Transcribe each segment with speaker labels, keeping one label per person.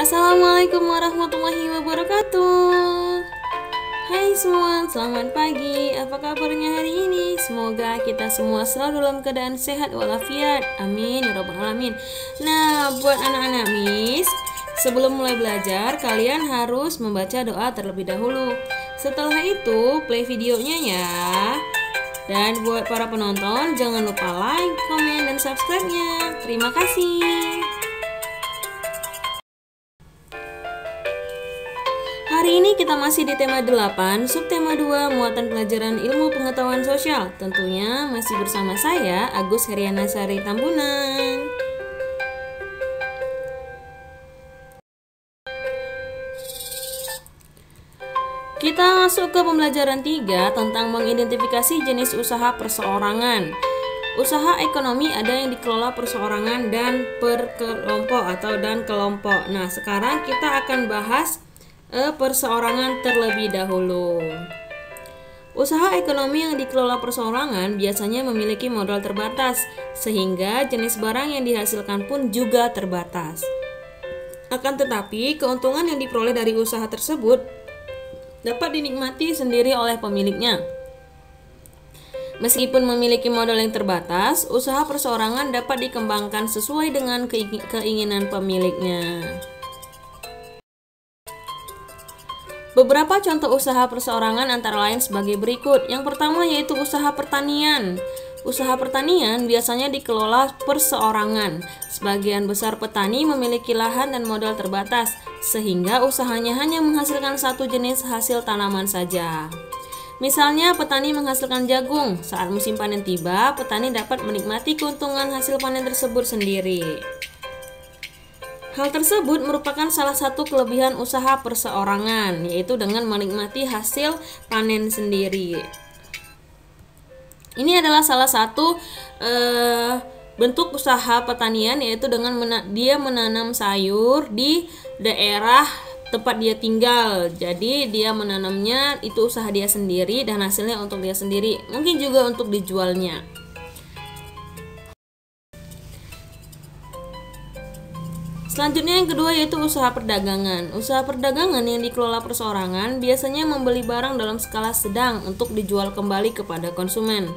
Speaker 1: Assalamualaikum warahmatullahi wabarakatuh. Hai semua, selamat pagi. Apa kabarnya hari ini? Semoga kita semua selalu dalam keadaan sehat walafiat. Amin ya rabbal alamin. Nah, buat anak-anak Miss, sebelum mulai belajar, kalian harus membaca doa terlebih dahulu. Setelah itu, play videonya ya. Dan buat para penonton, jangan lupa like, komen, dan subscribe-nya. Terima kasih. Hari ini kita masih di tema 8, subtema 2, muatan pelajaran ilmu pengetahuan sosial. Tentunya masih bersama saya, Agus Heriana Sari Tambunan. Kita masuk ke pembelajaran 3 tentang mengidentifikasi jenis usaha perseorangan. Usaha ekonomi ada yang dikelola perseorangan dan per kelompok atau dan kelompok. Nah, sekarang kita akan bahas perseorangan terlebih dahulu. Usaha ekonomi yang dikelola perseorangan biasanya memiliki modal terbatas, sehingga jenis barang yang dihasilkan pun juga terbatas. Akan tetapi, keuntungan yang diperoleh dari usaha tersebut dapat dinikmati sendiri oleh pemiliknya. Meskipun memiliki modal yang terbatas, usaha perseorangan dapat dikembangkan sesuai dengan keinginan pemiliknya. Beberapa contoh usaha perseorangan antara lain sebagai berikut. Yang pertama yaitu usaha pertanian. Usaha pertanian biasanya dikelola perseorangan. Sebagian besar petani memiliki lahan dan modal terbatas, sehingga usahanya hanya menghasilkan satu jenis hasil tanaman saja. Misalnya petani menghasilkan jagung. Saat musim panen tiba, petani dapat menikmati keuntungan hasil panen tersebut sendiri. Hal tersebut merupakan salah satu kelebihan usaha perseorangan, yaitu dengan menikmati hasil panen sendiri. Ini adalah salah satu bentuk usaha pertanian, yaitu dengan dia menanam sayur di daerah tempat dia tinggal. Jadi dia menanamnya, itu usaha dia sendiri dan hasilnya untuk dia sendiri, mungkin juga untuk dijualnya. Selanjutnya yang kedua yaitu usaha perdagangan. Usaha perdagangan yang dikelola perseorangan biasanya membeli barang dalam skala sedang untuk dijual kembali kepada konsumen.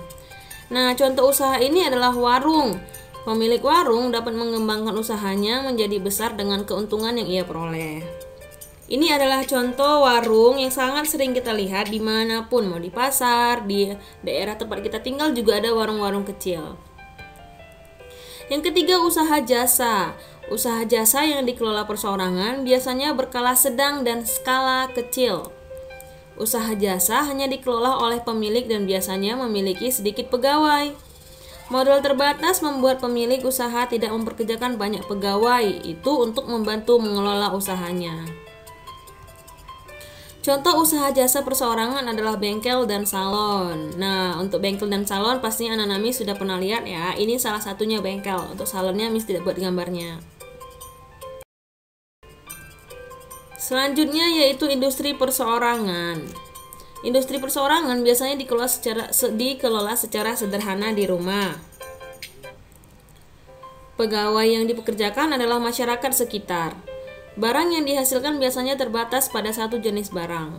Speaker 1: Nah, contoh usaha ini adalah warung. Pemilik warung dapat mengembangkan usahanya menjadi besar dengan keuntungan yang ia peroleh. Ini adalah contoh warung yang sangat sering kita lihat dimanapun, mau di pasar, di daerah tempat kita tinggal juga ada warung-warung kecil. Yang ketiga, usaha jasa. Usaha jasa yang dikelola perseorangan biasanya berskala sedang dan skala kecil. Usaha jasa hanya dikelola oleh pemilik dan biasanya memiliki sedikit pegawai. Modal terbatas membuat pemilik usaha tidak memperkerjakan banyak pegawai, itu untuk membantu mengelola usahanya. Contoh usaha jasa perseorangan adalah bengkel dan salon. Nah, untuk bengkel dan salon pastinya anak-anak Miss sudah pernah lihat ya. Ini salah satunya bengkel. Untuk salonnya Miss tidak buat gambarnya. Selanjutnya yaitu industri perseorangan. Industri perseorangan biasanya dikelola secara sederhana di rumah. Pegawai yang dipekerjakan adalah masyarakat sekitar. Barang yang dihasilkan biasanya terbatas pada satu jenis barang.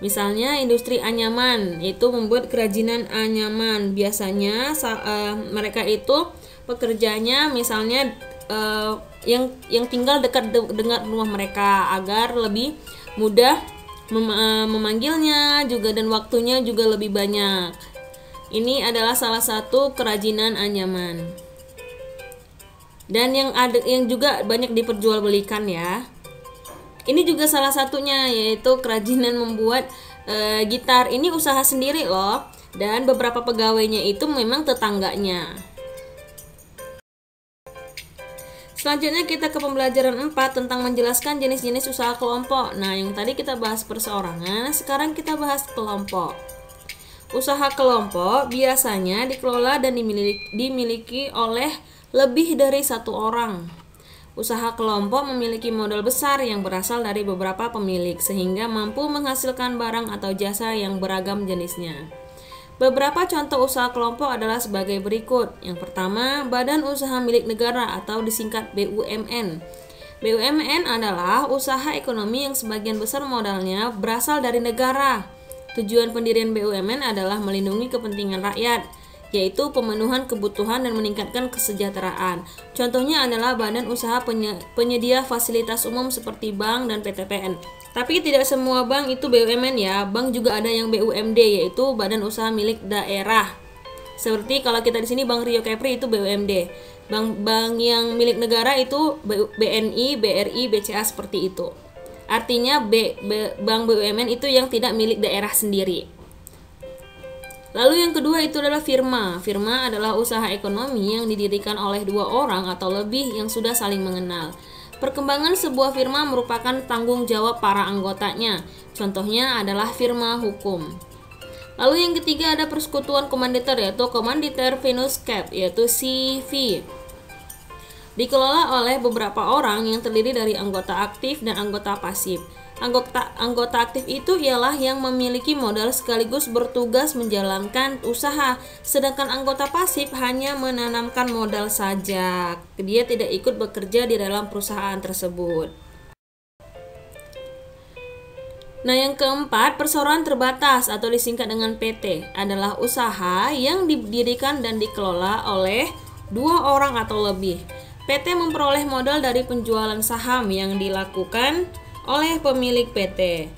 Speaker 1: Misalnya industri anyaman, itu membuat kerajinan anyaman. Biasanya mereka itu pekerjanya misalnya yang tinggal dekat dengan rumah mereka agar lebih mudah memanggilnya juga dan waktunya juga lebih banyak. Ini adalah salah satu kerajinan anyaman. Dan yang juga banyak diperjualbelikan ya. Ini juga salah satunya yaitu kerajinan membuat gitar. Ini usaha sendiri loh. Dan beberapa pegawainya itu memang tetangganya. Selanjutnya kita ke pembelajaran 4 tentang menjelaskan jenis-jenis usaha kelompok. Nah, yang tadi kita bahas perseorangan, sekarang kita bahas kelompok. Usaha kelompok biasanya dikelola dan dimiliki oleh lebih dari satu orang. Usaha kelompok memiliki modal besar yang berasal dari beberapa pemilik, sehingga mampu menghasilkan barang atau jasa yang beragam jenisnya. Beberapa contoh usaha kelompok adalah sebagai berikut. Yang pertama, badan usaha milik negara atau disingkat BUMN. BUMN adalah usaha ekonomi yang sebagian besar modalnya berasal dari negara. Tujuan pendirian BUMN adalah melindungi kepentingan rakyat, yaitu pemenuhan kebutuhan dan meningkatkan kesejahteraan. Contohnya adalah badan usaha penyedia fasilitas umum seperti bank dan PTPN. Tapi tidak semua bank itu BUMN ya, bank juga ada yang BUMD, yaitu badan usaha milik daerah. Seperti kalau kita di sini Bank Rio Kepri itu BUMD. Bank yang milik negara itu BNI, BRI, BCA seperti itu. Artinya bank BUMN itu yang tidak milik daerah sendiri. Lalu yang kedua itu adalah firma. Firma adalah usaha ekonomi yang didirikan oleh dua orang atau lebih yang sudah saling mengenal. Perkembangan sebuah firma merupakan tanggung jawab para anggotanya. Contohnya adalah firma hukum. Lalu yang ketiga ada persekutuan komanditer, yaitu Komanditer Venus Cap, yaitu CV. Dikelola oleh beberapa orang yang terdiri dari anggota aktif dan anggota pasif. Anggota aktif itu ialah yang memiliki modal sekaligus bertugas menjalankan usaha, sedangkan anggota pasif hanya menanamkan modal saja. Dia tidak ikut bekerja di dalam perusahaan tersebut. Nah, yang keempat, perseroan terbatas atau disingkat dengan PT adalah usaha yang didirikan dan dikelola oleh dua orang atau lebih. PT memperoleh modal dari penjualan saham yang dilakukan oleh pemilik PT.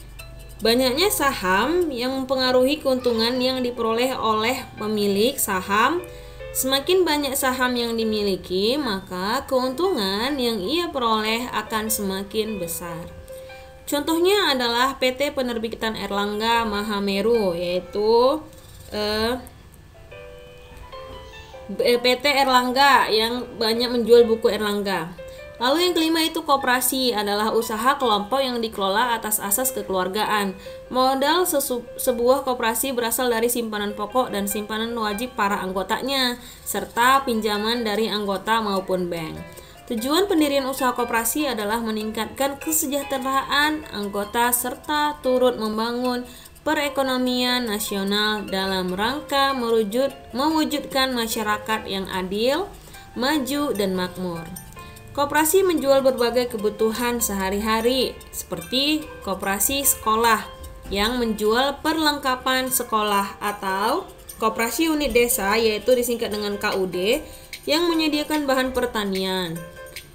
Speaker 1: Banyaknya saham yang mempengaruhi keuntungan yang diperoleh oleh pemilik saham. Semakin banyak saham yang dimiliki, maka keuntungan yang ia peroleh akan semakin besar. Contohnya adalah PT Penerbitan Erlangga Mahameru, yaitu PT Erlangga yang banyak menjual buku Erlangga. Lalu yang kelima itu koperasi, adalah usaha kelompok yang dikelola atas asas kekeluargaan. Modal sebuah koperasi berasal dari simpanan pokok dan simpanan wajib para anggotanya, serta pinjaman dari anggota maupun bank. Tujuan pendirian usaha koperasi adalah meningkatkan kesejahteraan anggota serta turut membangun perekonomian nasional dalam rangka mewujudkan masyarakat yang adil, maju, dan makmur. Koperasi menjual berbagai kebutuhan sehari-hari, seperti koperasi sekolah yang menjual perlengkapan sekolah, atau koperasi unit desa, yaitu disingkat dengan KUD, yang menyediakan bahan pertanian.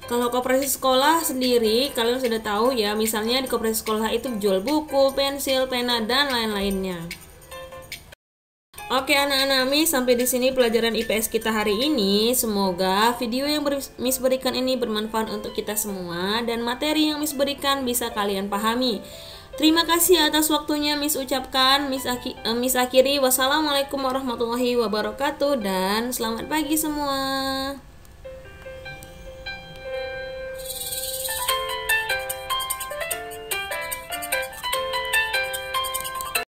Speaker 1: Kalau koperasi sekolah sendiri, kalian sudah tahu ya, misalnya di koperasi sekolah itu jual buku, pensil, pena, dan lain-lainnya. Oke anak-anak Miss, sampai di sini pelajaran IPS kita hari ini. Semoga video yang Miss berikan ini bermanfaat untuk kita semua dan materi yang Miss berikan bisa kalian pahami. Terima kasih atas waktunya Miss ucapkan. Miss akhiri. Wassalamualaikum warahmatullahi wabarakatuh dan selamat pagi semua.